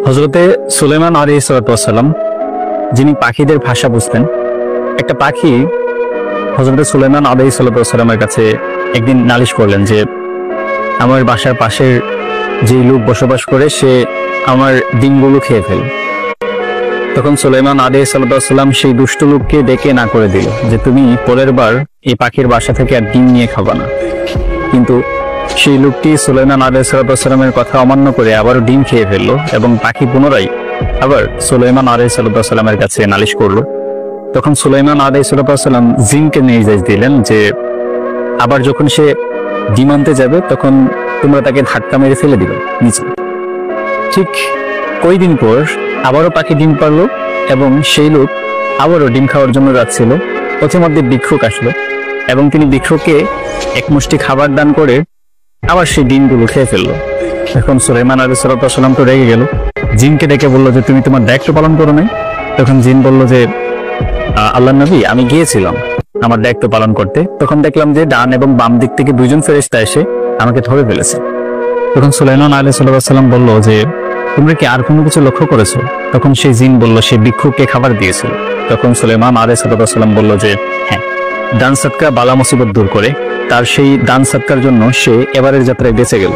হযরতে সুলাইমান আলাইহিস সালাম যিনি পাখিদের ভাষা বুঝতেন, একটা পাখি হযরতে সুলাইমান আলাইহিস সালামের কাছে একদিন নালিশ করলেন যে আমার বাসার পাশের যে লোক বসবাস করে সে আমার ডিমগুলো খেয়ে ফেলে। তখন সুলাইমান আলাইহিস সালাম সেই দুষ্ট লোককে ডেকে না করে দিল যে তুমি পরের বার এই পাখির বাসা থেকে আর ডিম নিয়ে খাবা না। কিন্তু সেই লোকটি সুলাইমান আলাইহিস সালামের কথা অমান্য করে আবারও ডিম খেয়ে ফেললো এবং পাখি পুনরায় আবার সুলাইমান আলাইহিস সালামের কাছে নালিশ করলো। তখন সুলাইমান আলাইহিস সালাম জিনকে নির্দেশ দিলেন যে আবার যখন সে ডিম আনতে যাবে তখন তোমরা তাকে ধাক্কা মেরে ফেলে দিবে নিচে। ঠিক কয়েকদিন পর আবারও পাখি ডিম পারলো এবং সেই লোক আবারও ডিম খাওয়ার জন্য যাচ্ছিল। পথিমধ্যে ভিক্ষুক আসলো এবং তিনি ভিক্ষুককে এক মুষ্টি খাবার দান করে আবার সেই ডিমগুলো খেয়ে ফেললো। এখন সুলাইমান আলাইহিস সালাম তো রেগে গেল, জিনকে ডেকে বললো যে তুমি তোমার দায়িত্ব পালন করো নাই। তখন জিন বলল যে আল্লাহর নবী, আমি গিয়েছিলাম আমার দায়িত্ব পালন করতে, তখন দেখলাম যে ডান এবং বাম দিক থেকে দুইজন ফেরেশতা এসে আমাকে ধরে ফেলেছে। তখন সুলাইমান আলাইহিস সালাম বলল যে তোমরা কি আর কোনো কিছু লক্ষ্য করেছো? তখন সেই জিন বলল সে ভিক্ষুককে খাবার দিয়েছিল। তখন সুলাইমান আলাইহিস সালাম বলল যে হ্যাঁ, দান সদকা বালা মুসিবত দূর করে, তার সেই দান সদকার জন্য সে এবারের যাত্রায় বেঁচে গেল।